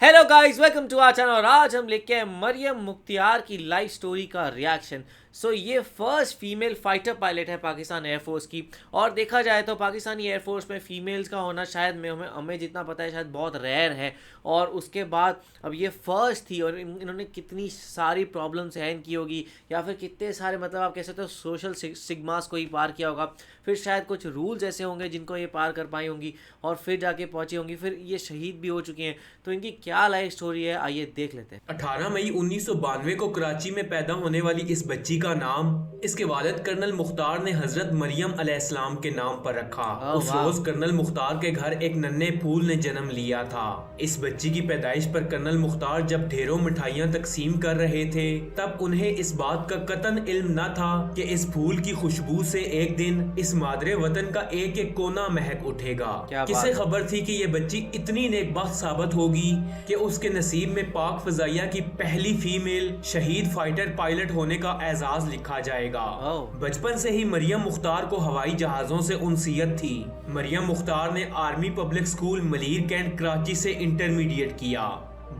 Hello guys, welcome to our channel. और आज हम लेके आए मरियम मुख्तियार की लाइफ स्टोरी का रिएक्शन। ये फर्स्ट फीमेल फाइटर पायलट है पाकिस्तान एयरफोर्स की। और देखा जाए तो पाकिस्तानी एयरफोर्स में फ़ीमेल्स का होना शायद हमें जितना पता है शायद बहुत रेयर है। और उसके बाद अब ये फर्स्ट थी और इन्होंने कितनी सारी प्रॉब्लम सहन की होगी, या फिर कितने सारे मतलब आप कह सकते हो सोशल सिग्मास को ही पार किया होगा। फिर शायद कुछ रूल्स ऐसे होंगे जिनको ये पार कर पाई होंगी और फिर जाके पहुंची होंगी। फिर ये शहीद भी हो चुकी हैं। तो इनकी क्या लाइफ स्टोरी है, आइए देख लेते हैं। 18 मई 1992 को कराची में पैदा होने वाली इस बच्ची का नाम इसके वालिद कर्नल मुख्तार ने हजरत मरियम अलैहिस्सलाम के नाम पर रखा। उस रोज कर्नल मुख्तार के घर एक नन्हे फूल ने जन्म लिया था। इस बच्ची की पैदाइश पर कर्नल मुख्तार जब ढेरों मिठाइयां तकसीम कर रहे थे तब उन्हें इस बात का कतन इल्म न था कि इस फूल की खुशबू से एक दिन इस मादरे वतन का एक एक कोना महक उठेगा। किसे खबर थी कि ये बच्ची इतनी नेकबख्त साबित होगी कि उसके नसीब में पाक फजाइया की पहली फीमेल शहीद फाइटर पायलट होने का एजाज लिखा जाएगा। बचपन से ही मरियम मुख्तार को हवाई जहाजों से उनसियत थी। मरियम मुख्तार ने army public school Malir cantt Karachi से इंटरमीडिएट किया।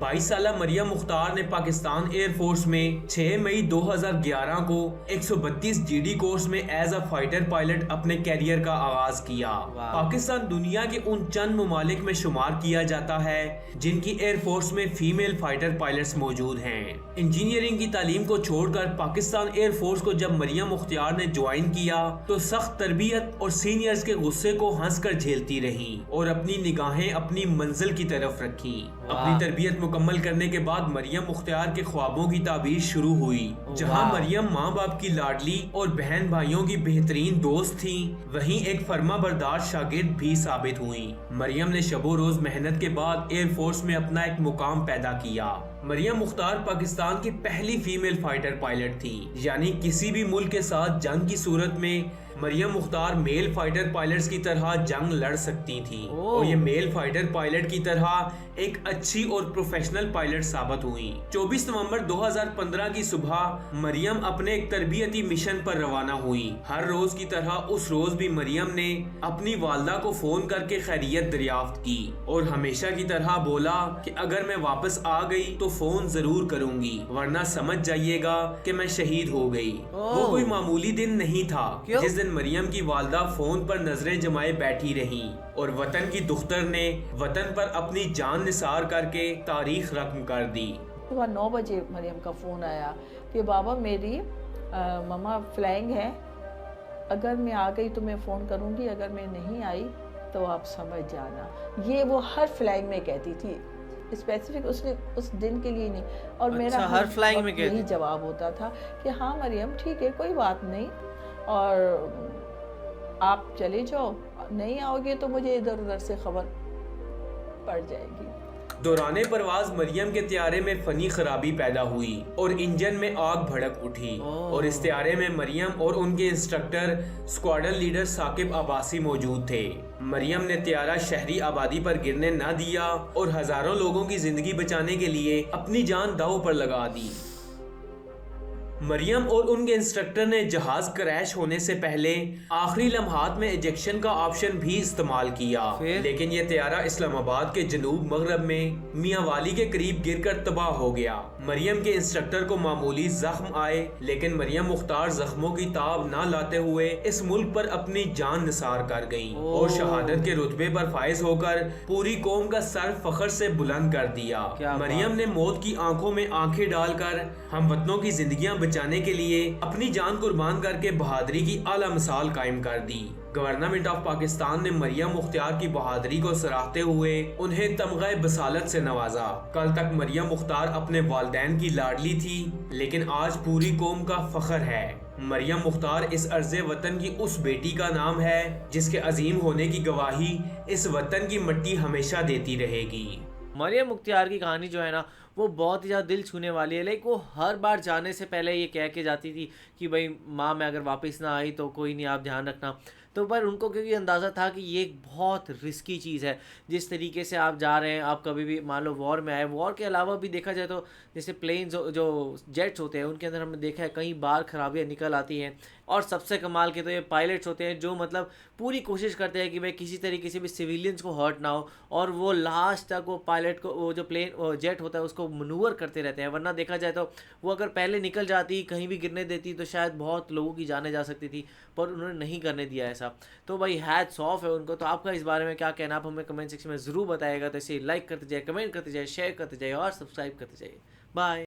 22 साला मरियम मुख्तार ने पाकिस्तान एयरफोर्स में 6 मई 2011 को 132 जीडी कोर्स में एज अ फाइटर पायलट अपने कैरियर का आगाज किया। पाकिस्तान दुनिया के उन चंद ममालिक में शुमार किया जाता है जिनकी एयरफोर्स में फीमेल फाइटर पायलट्स मौजूद हैं। इंजीनियरिंग की तालीम को छोड़कर पाकिस्तान एयरफोर्स को जब मरियम मुख्तियार ने ज्वाइन किया तो सख्त तरबियत और सीनियर्स के गुस्से को हंसकर झेलती रही और अपनी निगाहें अपनी मंजिल की तरफ रखी। अपनी तरबियत मुकम्मल करने के बाद मरियम मुख्तियार के ख्वाबों की ताबीर शुरू हुई। जहां मरियम माँ बाप की लाडली और बहन भाइयों की बेहतरीन दोस्त थी, वहीं एक फर्माबरदार शागिर्द भी साबित हुई। मरियम ने शबो रोज मेहनत के बाद एयरफोर्स में अपना एक मुकाम पैदा किया। मरियम मुख्तार पाकिस्तान की पहली फीमेल फाइटर पायलट थी, यानी किसी भी मुल्क के साथ जंग की सूरत में Maryam Mukhtar male fighter pilots की तरह जंग लड़ सकती थी और ये मेल फाइटर पायलट की तरह एक अच्छी और प्रोफेशनल पायलट साबित हुई। 24 नवंबर 2015 की सुबह मरियम अपने एक तरबियती मिशन पर रवाना हुई। हर रोज की तरह उस रोज भी मरियम ने अपनी वालदा को फोन करके खैरियत दरियाफ्त की और हमेशा की तरह बोला कि अगर मैं वापस आ गई तो फोन जरूर करूंगी, वरना समझ जाइएगा कि मैं शहीद हो गई। वो कोई मामूली दिन नहीं था जिस दिन मरियम की वालदा फोन पर नजरें जमाए बैठी रही और वतन की दुख्तर ने वतन पर अपनी जान निसार करके तारीख रकम कर दी। सुबह 9 बजे मरियम का फ़ोन आया कि बाबा मेरी मम्मा फ्लाइंग है, अगर मैं आ गई तो मैं फ़ोन करूँगी, अगर मैं नहीं आई तो आप समझ जाना। ये वो हर फ्लाइंग में कहती थी, स्पेसिफिक उसने उस दिन के लिए नहीं। और मेरा हर फ्लाइंग में यही जवाब होता था कि हाँ मरियम ठीक है, कोई बात नहीं, और आप चले जाओ, नहीं आओगे तो मुझे इधर उधर से खबर पड़ जाएगी। दौराने परवाज मरियम के त्यारे में फनी खराबी पैदा हुई और इंजन में आग भड़क उठी और इस त्यारे में मरियम और उनके instructor squadron leader Saqib Abbasi मौजूद थे। मरियम ने त्यारा शहरी आबादी पर गिरने न दिया और हजारों लोगों की जिंदगी बचाने के लिए अपनी जान दांव पर लगा दी। मरियम और उनके इंस्ट्रक्टर ने जहाज क्रैश होने से पहले आखिरी लम्हात में इजेक्शन का ऑप्शन भी इस्तेमाल किया, लेकिन यह त्यारा इस्लामाबाद के जनूब मगरब में मियांवाली के करीब गिरकर तबाह हो गया। मरियम के इंस्ट्रक्टर को मामूली जख्म आए, लेकिन मरियम मुख्तार जख्मों की ताब न लाते हुए इस मुल्क पर अपनी जान निसार कर गयी और शहादत के रुतबे पर फायज होकर पूरी कौम का सर फख्र से बुलंद कर दिया। मरियम ने मौत की आंखों में आंखें डालकर हम वतनों की जिंदगियां बचाने के लिए अपनी जान कुर्बान करके बहादुरी की आला मिसाल कायम कर दी। गवर्नमेंट ऑफ पाकिस्तान ने मरियम मुख्तियार की बहादुरी को सराहते हुए उन्हें तमग़े बसालत से नवाजा। कल तक मरियम मुख्तार अपने वालिदैन की लाडली थी, लेकिन आज पूरी कौम का फख्र है। मरियम मुख्तार इस अर्ज़े वतन की उस बेटी का नाम है जिसके अजीम होने की गवाही इस वतन की मिट्टी हमेशा देती रहेगी। मरियम मुख्तियार की कहानी जो है ना, वो बहुत ही ज़्यादा दिल छूने वाली है। लाइक वो हर बार जाने से पहले ये कह के जाती थी कि भाई माँ मैं अगर वापस ना आई तो कोई नहीं, आप ध्यान रखना। तो पर उनको क्योंकि अंदाज़ा था कि ये एक बहुत रिस्की चीज़ है, जिस तरीके से आप जा रहे हैं, आप कभी भी मान लो वॉर में आए, वॉर के अलावा भी देखा जाए तो जैसे प्लेन्स जो जेट्स होते हैं उनके अंदर हमने देखा है कई बार खराबियाँ निकल आती हैं। और सबसे कमाल के तो ये पायलट्स होते हैं जो मतलब पूरी कोशिश करते हैं कि भाई किसी तरीके से भी सिविलियंस को हर्ट ना हो, और वो लास्ट तक वो पायलट को वो जो प्लेन वो जेट होता है उसको मनूवर करते रहते हैं। वरना देखा जाए तो वो अगर पहले निकल जाती, कहीं भी गिरने देती तो शायद बहुत लोगों की जानें जा सकती थी, पर उन्होंने नहीं करने दिया ऐसा। तो भाई हैट्स ऑफ है उनको। तो आपका इस बारे में क्या कहना, आप हमें कमेंट सेक्शन में ज़रूर बताइएगा। तो इसे लाइक करते जाए, कमेंट करते जाए, शेयर करते जाए और सब्सक्राइब करते जाइए। बाय।